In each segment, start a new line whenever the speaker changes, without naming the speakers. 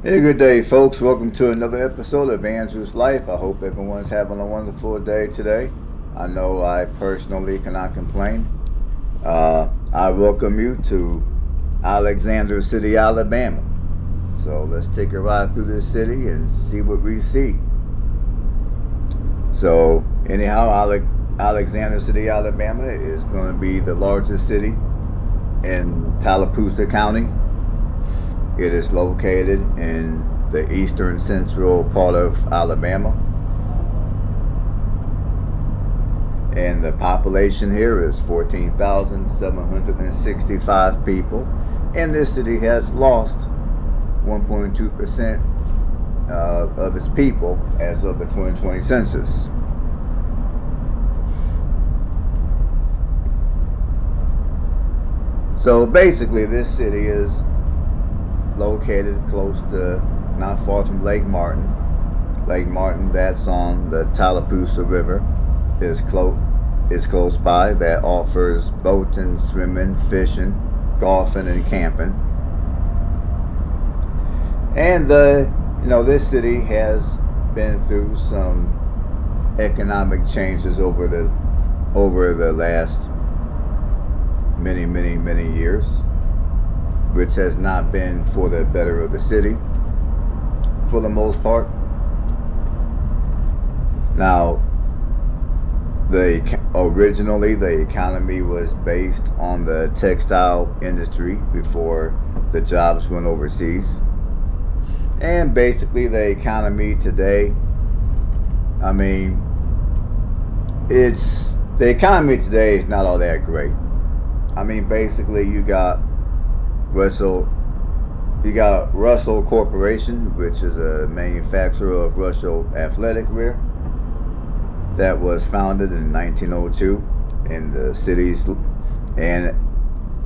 Hey, good day, folks. Welcome to another episode of Andrew's Life. I hope everyone's having a wonderful day today. I know I personally cannot complain. I welcome you to Alexander City, Alabama. So let's take a ride through this city and see what we see. So, anyhow, Alexander City, Alabama is going to be the largest city in Tallapoosa County. It is located in the eastern central part of Alabama. And the population here is 14,765 people. And this city has lost 1.2% of its people as of the 2020 census. So basically, this city is located close to, not far from Lake Martin. Lake Martin, that's on the Tallapoosa River, is close by. That offers boating, swimming, fishing, golfing, and camping. And this city has been through some economic changes over the last many years, which has not been for the better of the city for the most part. Now, originally the economy was based on the textile industry before the jobs went overseas. And basically the economy today, the economy today is not all that great. Basically you got Russell Corporation, which is a manufacturer of Russell athletic wear, that was founded in 1902 in the city's, and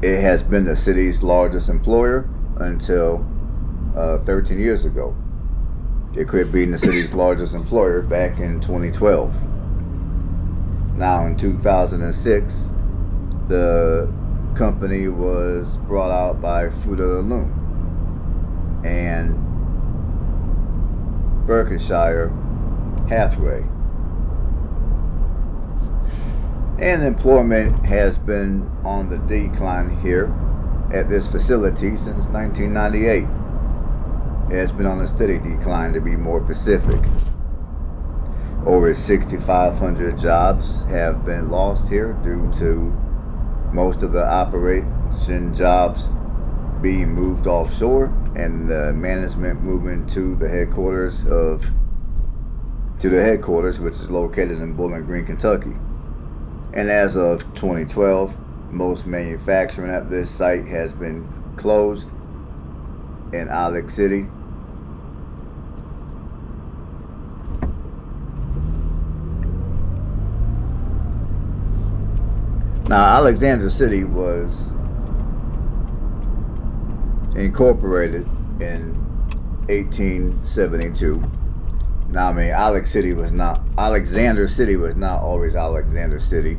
it has been the city's largest employer until 13 years ago. It quit being the city's largest employer back in 2012. Now in 2006, the company was brought out by Fruit of the Loom and Berkshire Hathaway. And employment has been on the decline here at this facility since 1998. It has been on a steady decline, to be more specific. Over 6,500 jobs have been lost here due to most of the operation jobs being moved offshore and the management moving to the headquarters, which is located in Bowling Green, Kentucky. And as of 2012, most manufacturing at this site has been closed in Alex City. Now, Alexander City was incorporated in 1872. Now, Alexander City was not always Alexander City.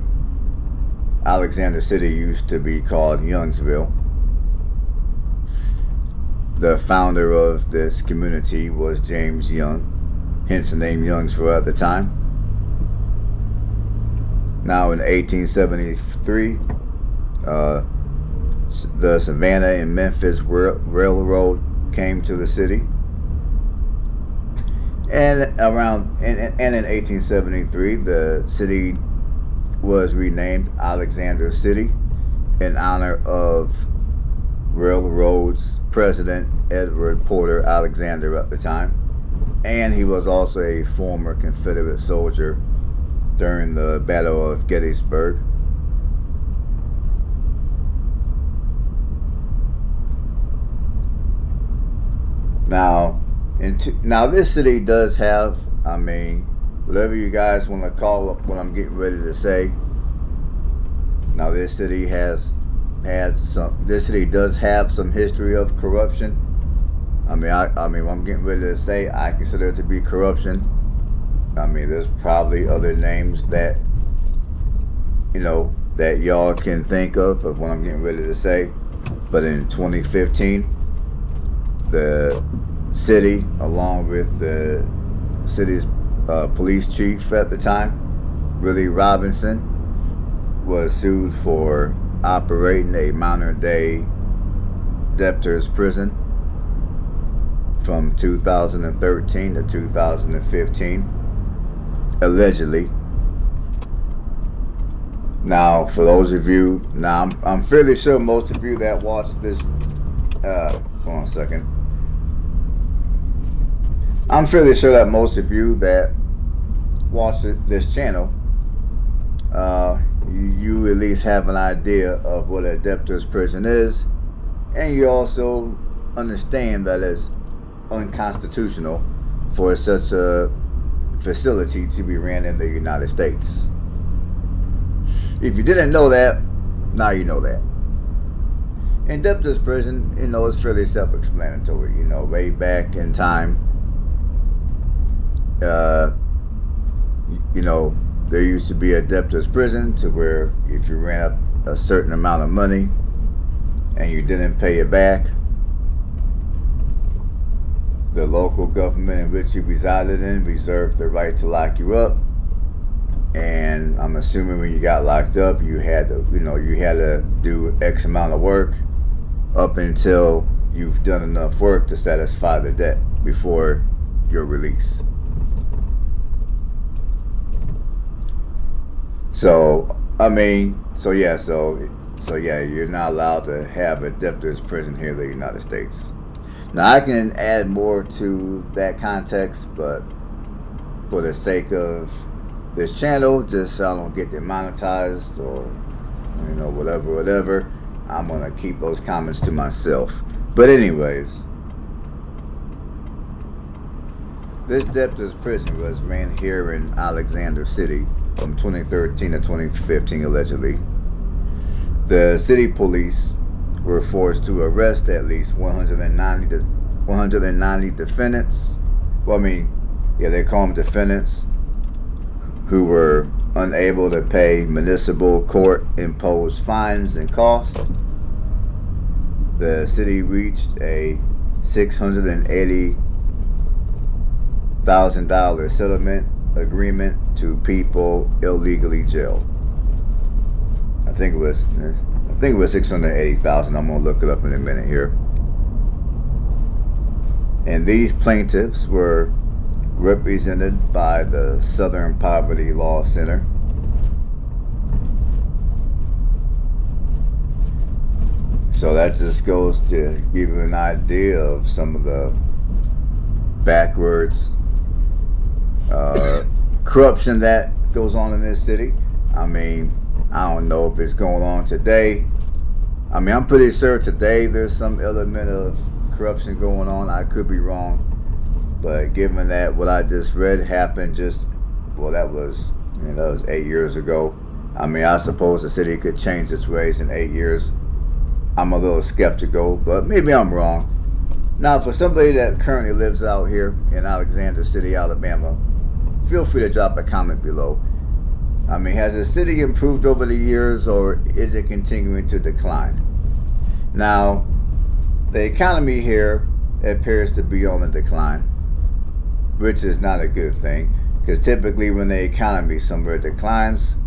Alexander City used to be called Youngsville. The founder of this community was James Young, hence the name Youngsville at the time. Now in 1873, the Savannah and Memphis Railroad came to the city. And in 1873, the city was renamed Alexander City in honor of Railroad's president Edward Porter Alexander at the time. And he was also a former Confederate soldier during the Battle of Gettysburg. Now this city does have, whatever you guys want to call it, what I'm getting ready to say. Now this city does have some history of corruption. What I'm getting ready to say, I consider it to be corruption. There's probably other names that that y'all can think of what I'm getting ready to say. But in 2015, the city, along with the city's police chief at the time, Willie Robinson, was sued for operating a modern day debtors prison from 2013 to 2015, allegedly. Now, for those of you, now I'm fairly sure most of you that watch this, hold on a second. I'm fairly sure that most of you that watch this channel, you at least have an idea of what a debtor's prison is, and you also understand that it's unconstitutional for such a facility to be ran in the United States. If you didn't know that, now you know that. In debtor's prison, it's fairly self-explanatory. Way back in time, there used to be a debtor's prison to where if you ran up a certain amount of money and you didn't pay it back, the local government in which you resided in reserved the right to lock you up. And I'm assuming when you got locked up, you had to do X amount of work up until you've done enough work to satisfy the debt before your release. So you're not allowed to have a debtor's prison here in the United States. Now, I can add more to that context, but for the sake of this channel, just so I don't get demonetized or whatever, I'm gonna keep those comments to myself. But anyways, this debtor's prison was ran here in Alexander City from 2013 to 2015, allegedly. The city police were forced to arrest at least 190 defendants. They call them defendants, who were unable to pay municipal court imposed fines and costs. The city reached a $680,000 settlement agreement to people illegally jailed. I think it was 680,000. I'm gonna look it up in a minute here. And these plaintiffs were represented by the Southern Poverty Law Center. So that just goes to give you an idea of some of the backwards corruption that goes on in this city. I don't know if it's going on today. I'm pretty sure today there's some element of corruption going on. I could be wrong. But given that what I just read happened that was 8 years ago. I suppose the city could change its ways in 8 years. I'm a little skeptical, but maybe I'm wrong. Now, for somebody that currently lives out here in Alexander City, Alabama, feel free to drop a comment below. Has the city improved over the years, or is it continuing to decline? Now, the economy here appears to be on the decline, which is not a good thing, because typically when the economy somewhere declines,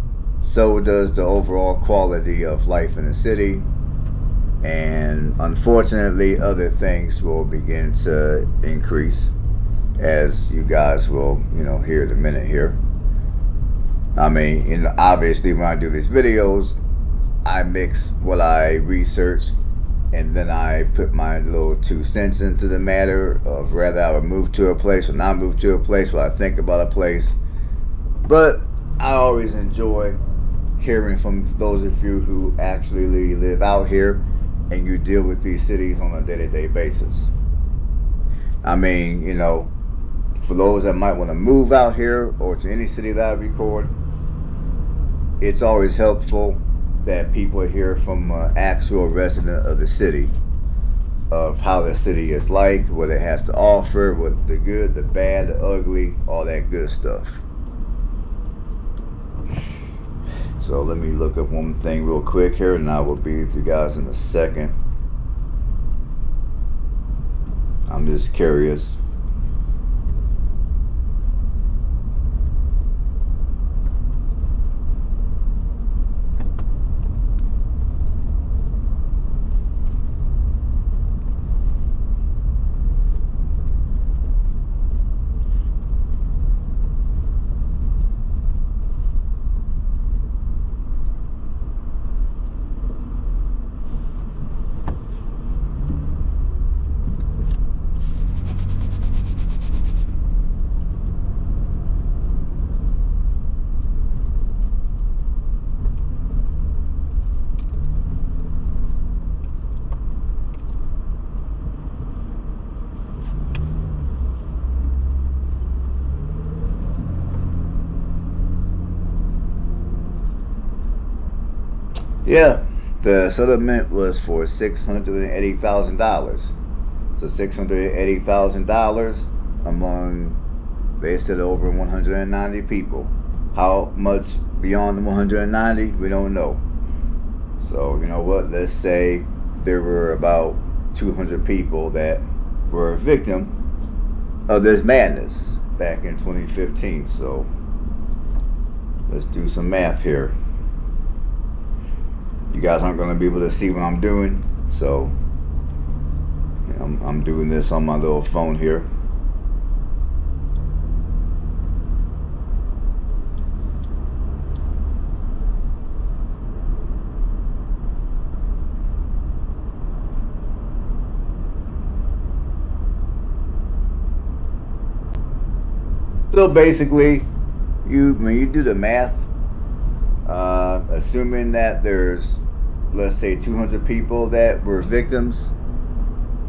so does the overall quality of life in the city, and unfortunately other things will begin to increase, as you guys will hear in a minute here. Obviously when I do these videos, I mix what I research and then I put my little 2 cents into the matter of whether I would move to a place or not move to a place, what I think about a place. But I always enjoy hearing from those of you who actually live out here and you deal with these cities on a day-to-day basis. For those that might want to move out here or to any city that I record, it's always helpful that people hear from an actual resident of the city of how the city is like, what it has to offer, what the good, the bad, the ugly, all that good stuff. So let me look up one thing real quick here, and I will be with you guys in a second. I'm just curious. Yeah, the settlement was for $680,000. So $680,000 among, they said, over 190 people. How much beyond the 190, we don't know. So you know what? Let's say there were about 200 people that were a victim of this madness back in 2015. So let's do some math here. You guys aren't going to be able to see what I'm doing, so I'm doing this on my little phone here. So basically, when you do the math, assuming that there's, let's say, 200 people that were victims,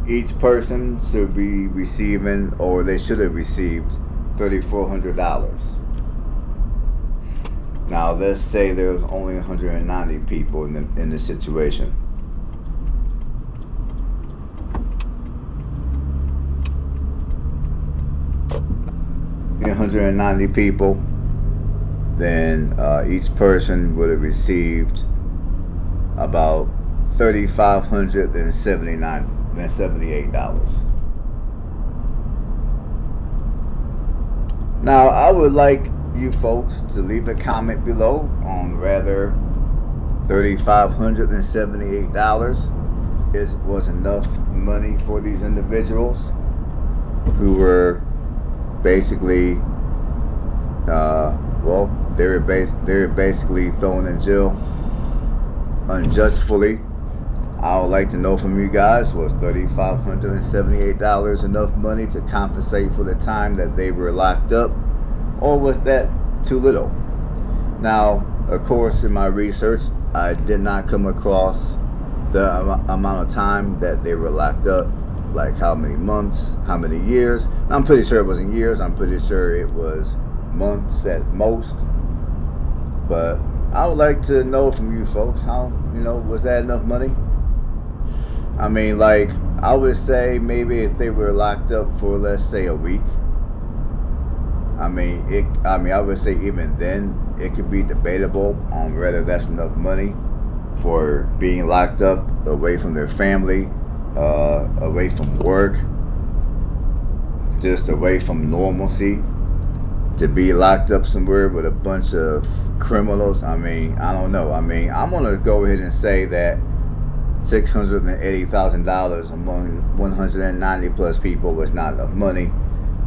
each person should be receiving, or they should have received, $3,400. Now, let's say there was only 190 people in the situation. In 190 people, then each person would have received about $3,578. Now, I would like you folks to leave a comment below on whether $3,578 was enough money for these individuals who were basically, they were basically thrown in jail unjustly. I would like to know from you guys, was $3,578 enough money to compensate for the time that they were locked up, or was that too little? Now, of course, in my research, I did not come across the amount of time that they were locked up, like how many months, how many years. I'm pretty sure it wasn't years. I'm pretty sure it was months at most. But I would like to know from you folks, how, was that enough money? I mean, like, I would say maybe if they were locked up for, let's say, a week. I would say even then it could be debatable on whether that's enough money for being locked up away from their family, away from work, just away from normalcy, to be locked up somewhere with a bunch of criminals. I don't know. I'm going to go ahead and say that $680,000 among 190 plus people was not enough money.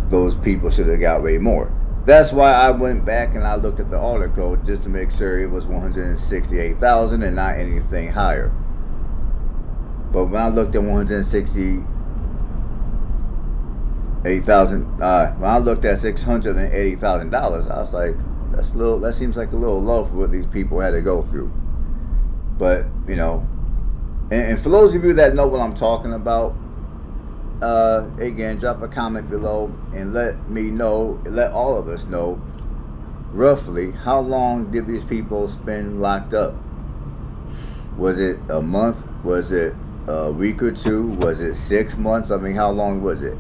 Those people should have got way more. That's why I went back and I looked at the article just to make sure it was 168,000 and not anything higher. But when I looked at 168,000, when I looked at $680,000, I was like, that seems like a little low for what these people had to go through. But and for those of you that know what I'm talking about, again, drop a comment below and let all of us know roughly how long did these people spend locked up. Was it a month? Was it a week or two? Was it 6 months? how long was it?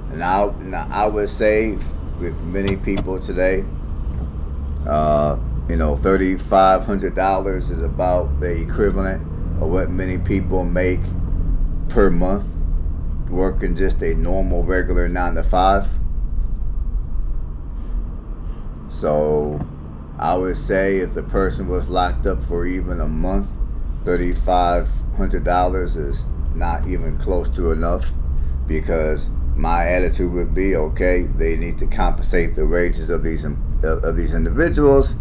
And now I would say with many people today, $3,500 is about the equivalent of what many people make per month working just a normal, regular 9 to 5. So I would say if the person was locked up for even a month, $3,500 is not even close to enough, because my attitude would be, okay, they need to compensate the wages of these individuals,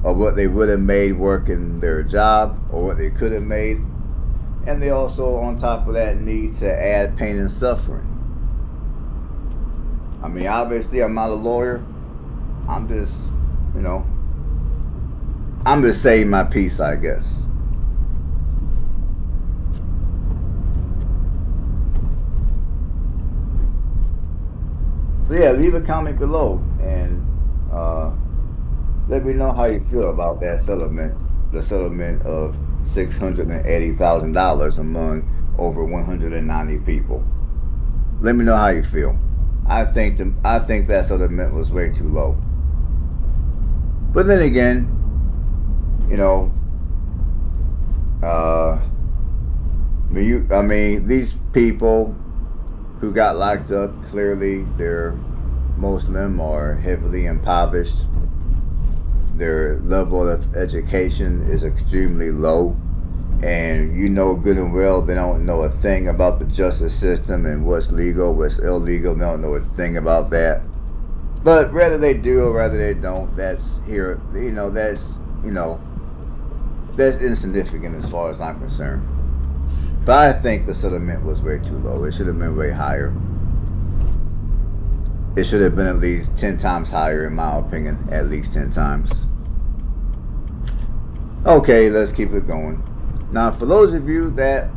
or what they would have made working their job, or what they could have made. And they also, on top of that, need to add pain and suffering. I mean, obviously, I'm not a lawyer. I'm just, I'm just saying my piece, I guess. So yeah, leave a comment below and let me know how you feel about that settlement. The settlement of $680,000 among over 190 people. Let me know how you feel. I think that settlement was way too low. But then again, these people who got locked up, clearly they're Muslim or heavily impoverished. Their level of education is extremely low, and good and well they don't know a thing about the justice system and what's legal, what's illegal. They don't know a thing about that. But whether they do or whether they don't, that's insignificant as far as I'm concerned. But I think the settlement was way too low. It should have been way higher. It should have been at least 10 times higher, in my opinion. At least 10 times. Okay, let's keep it going. Now, for those of you that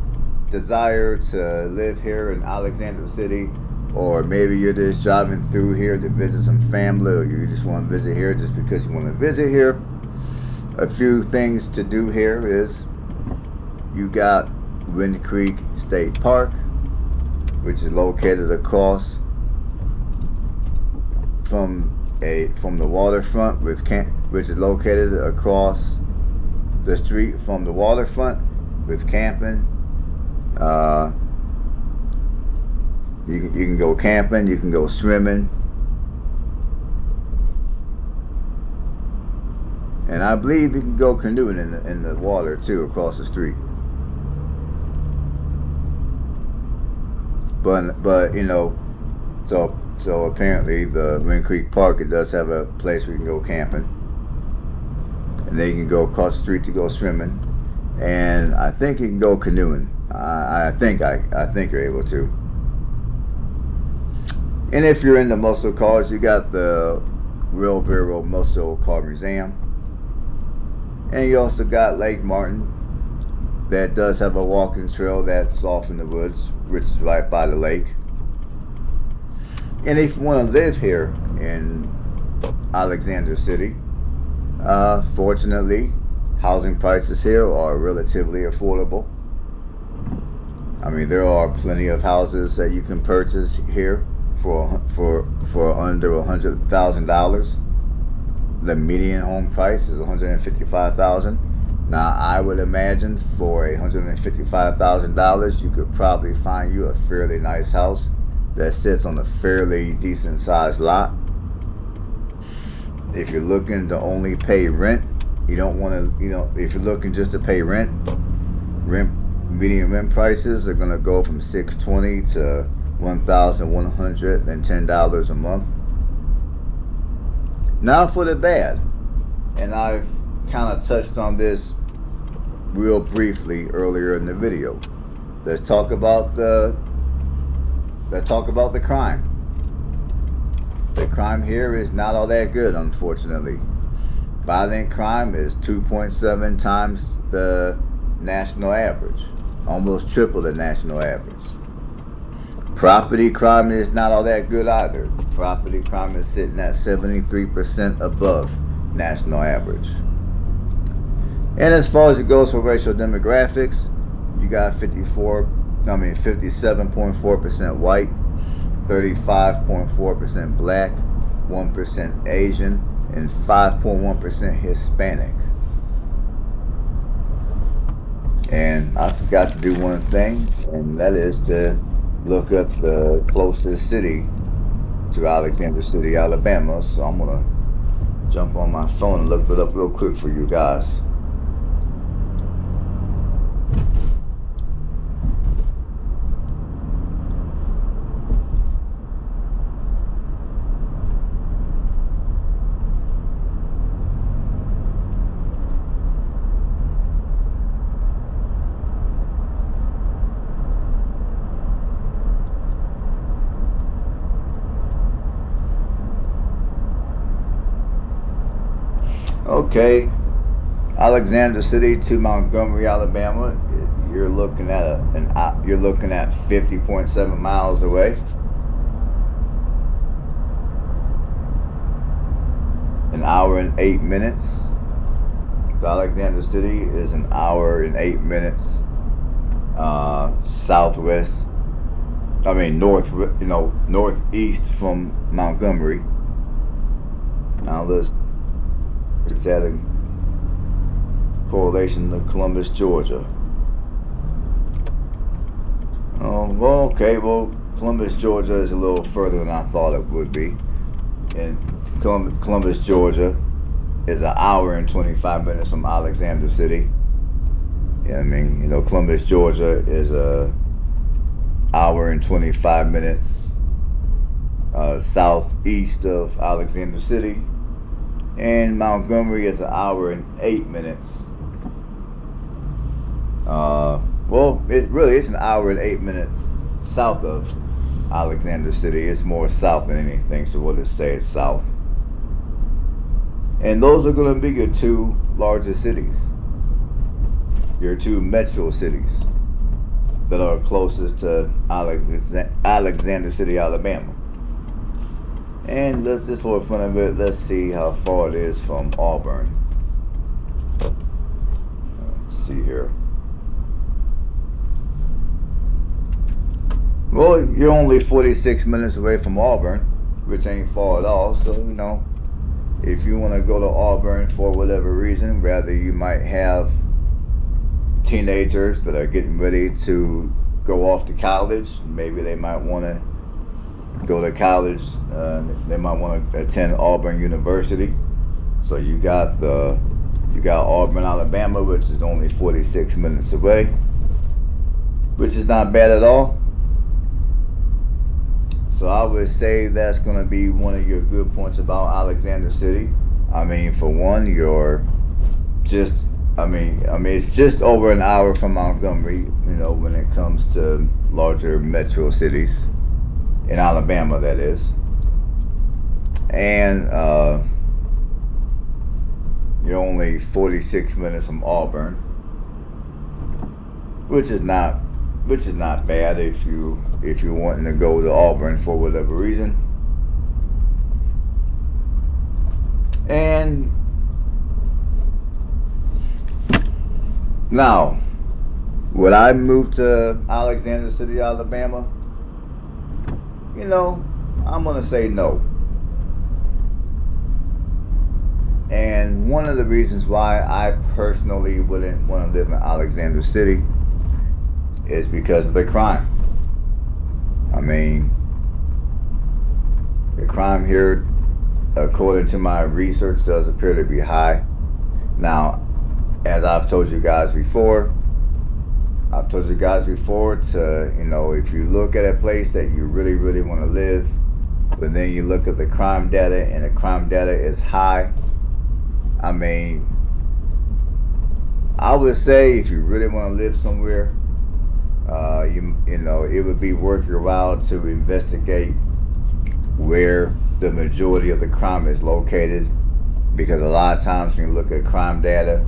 desire to live here in Alexander City, or maybe you're just driving through here to visit some family, or you just want to visit here just because you want to visit here, a few things to do here is you got Wind Creek State Park, which is located across from the waterfront, which is located across the street from the waterfront with camping. You can go camping, you can go swimming, and I believe you can go canoeing in the water too across the street. But so apparently the Wind Creek Park, it does have a place where you can go camping, and then you can go across the street to go swimming, and I think you can go canoeing. I think you're able to. And if you're into muscle cars, you got the Wheelbarrow Muscle Car Museum, and you also got Lake Martin, that does have a walking trail that's off in the woods, which is right by the lake. And if you want to live here in Alexander City, fortunately, housing prices here are relatively affordable. I mean, there are plenty of houses that you can purchase here for under $100,000. The median home price is $155,000. Now, I would imagine for $155,000, you could probably find you a fairly nice house that sits on a fairly decent sized lot. If you're looking to only pay rent, you don't want to, if you're looking just to pay rent, median rent prices are going to go from $620 to $1,110 a month. Now for the bad, and I've kind of touched on this real briefly earlier in the video. Let's talk about the crime. The crime here is not all that good, unfortunately. Violent crime is 2.7 times the national average, almost triple the national average. Property crime is not all that good either. Property crime is sitting at 73% above national average. And as far as it goes for racial demographics, you got 57.4% white, 35.4% black, 1% Asian, and 5.1% Hispanic. And I forgot to do one thing, and that is to look up the closest city to Alexander City, Alabama. So I'm gonna jump on my phone and look it up real quick for you guys. Okay, Alexander City to Montgomery, Alabama. You're looking at 50.7 miles away. An hour and 8 minutes. Alexander City is an hour and 8 minutes southwest. I mean northeast from Montgomery. Now it's at a correlation to Columbus, Georgia. Oh, well, okay. Well, Columbus, Georgia is a little further than I thought it would be. And Columbus, Georgia is an hour and 25 minutes from Alexander City. Yeah, I mean, Columbus, Georgia is a hour and 25 minutes southeast of Alexander City. And Montgomery is an hour and 8 minutes. It's an hour and 8 minutes south of Alexander City. It's more south than anything, so we'll just say it's south. And those are going to be your two largest cities, your two metro cities that are closest to Alexander City, Alabama. And let's just for fun of it, let's see how far it is from Auburn. Let's see here. Well, you're only 46 minutes away from Auburn, which ain't far at all. So, if you want to go to Auburn for whatever reason, rather you might have teenagers that are getting ready to go off to college. Maybe they might want to go to college. They might want to attend Auburn University. So you got Auburn, Alabama, which is only 46 minutes away, which is not bad at all. So I would say that's going to be one of your good points about Alexander City. I mean, for one, it's just over an hour from Montgomery, when it comes to larger metro cities in Alabama, that is. And you're only 46 minutes from Auburn, which is not bad if you're wanting to go to Auburn for whatever reason. And now, would I move to Alexander City, Alabama? I'm gonna say no. And one of the reasons why I personally wouldn't want to live in Alexander City is because of the crime. I mean, the crime here, according to my research, does appear to be high. Now, as I've told you guys before, to, if you look at a place that you really, really want to live, but then you look at the crime data and the crime data is high, I mean, I would say if you really want to live somewhere, it would be worth your while to investigate where the majority of the crime is located, because a lot of times when you look at crime data,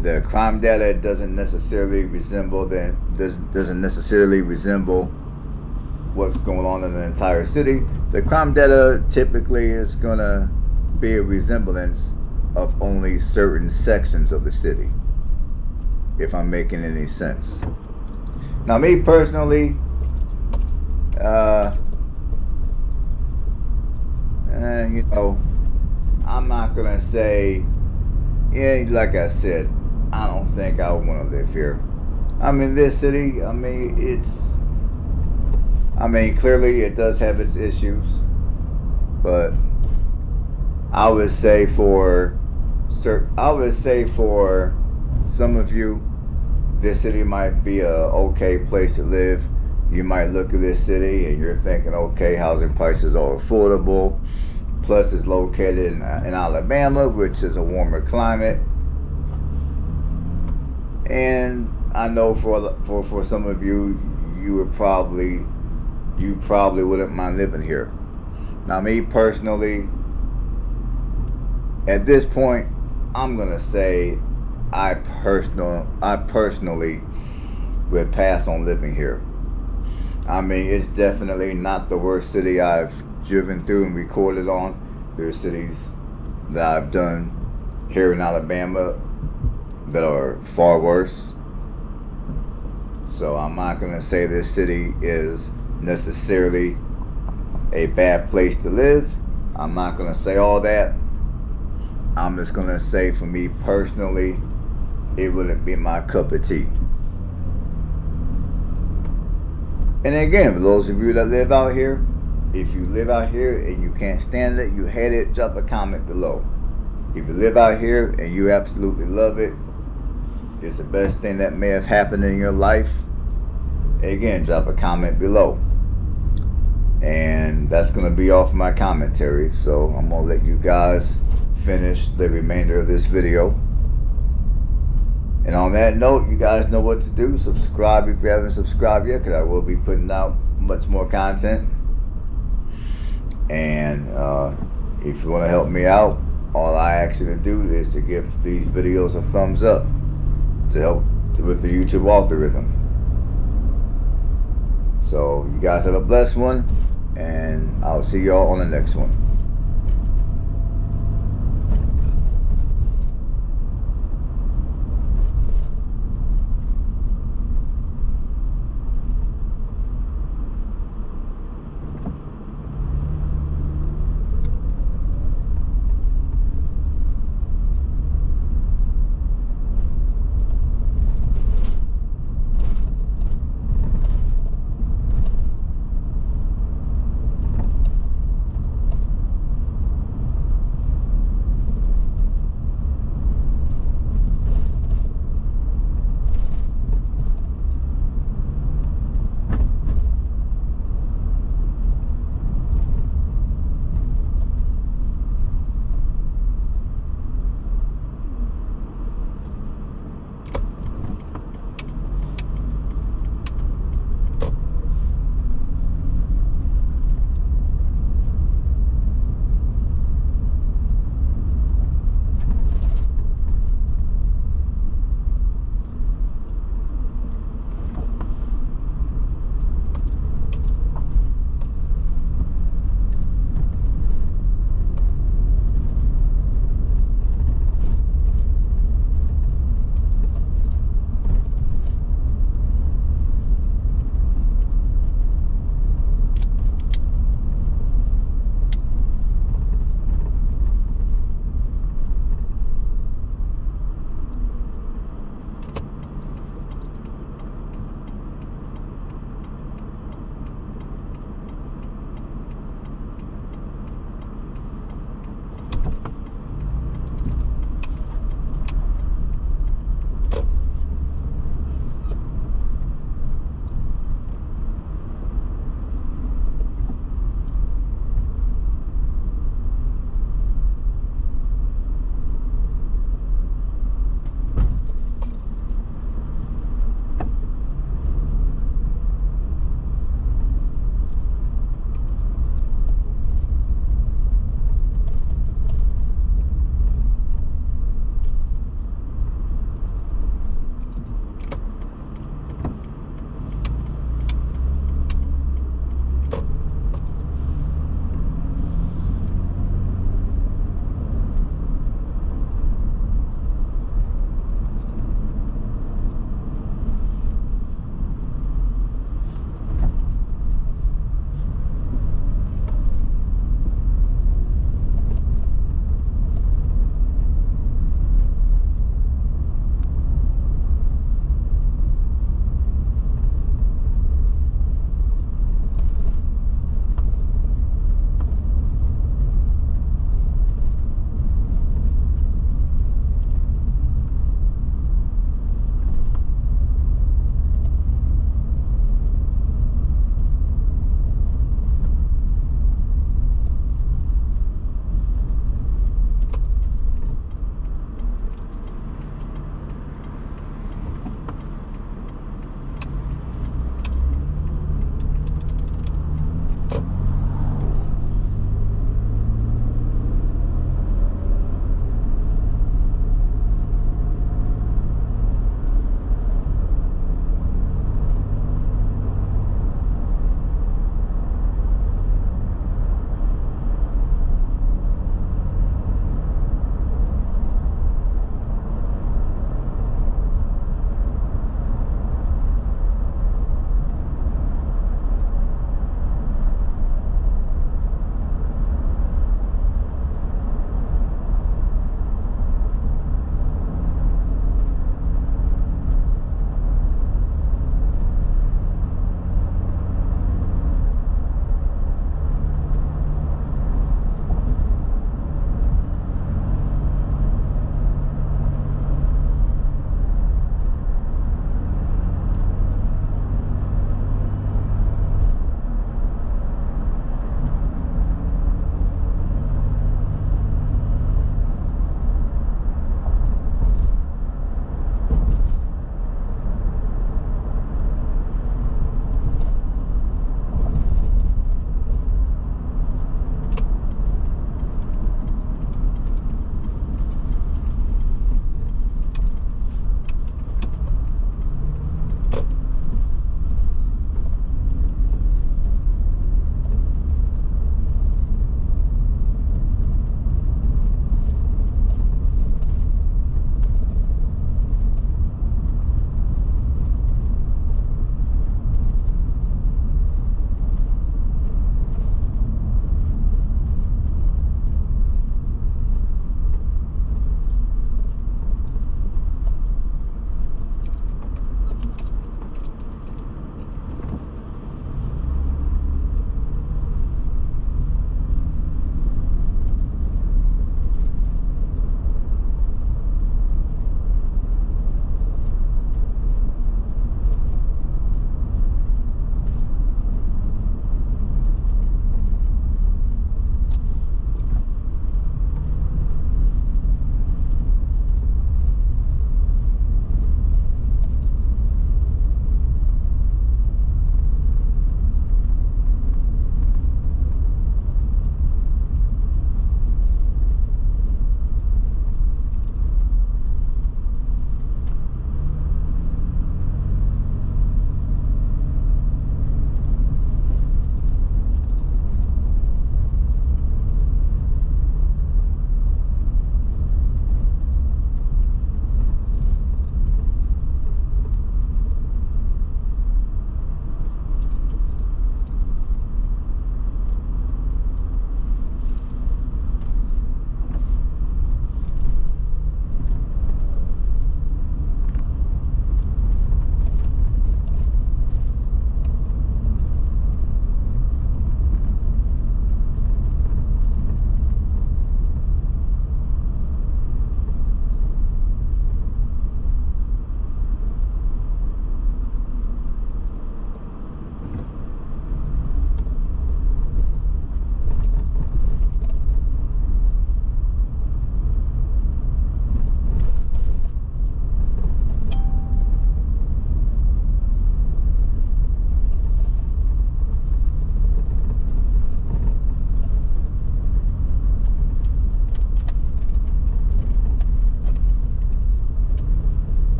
the crime data doesn't necessarily resemble what's going on in the entire city. The crime data typically is gonna be a resemblance of only certain sections of the city, if I'm making any sense. Now, me personally, I'm not gonna say, like I said, I don't think I would want to live here. I mean, this city, it's I mean, clearly it does have its issues, but I would say for some of you, this city might be a okay place to live. You might look at this city and you're thinking, okay, housing prices are affordable. Plus, it's located in Alabama, which is a warmer climate. And I know for some of you, you probably wouldn't mind living here. Now, me personally, at this point, I'm gonna say I personally would pass on living here. I mean, it's definitely not the worst city I've driven through and recorded on. There's cities that I've done here in Alabama that are far worse. So I'm not gonna say this city is necessarily a bad place to live. I'm not gonna say all that. I'm just gonna say, for me personally, it wouldn't be my cup of tea. And again, for those of you that live out here, if you live out here and you can't stand it, you hate it, drop a comment below. If you live out here and you absolutely love it, it's the best thing that may have happened in your life, again, drop a comment below. And that's going to be all for my commentary. So I'm going to let you guys finish the remainder of this video. And on that note, you guys know what to do. Subscribe if you haven't subscribed yet, because I will be putting out much more content. And if you want to help me out, all I ask you to do is to give these videos a thumbs up to help with the YouTube algorithm. So you guys have a blessed one, and I'll see y'all on the next one.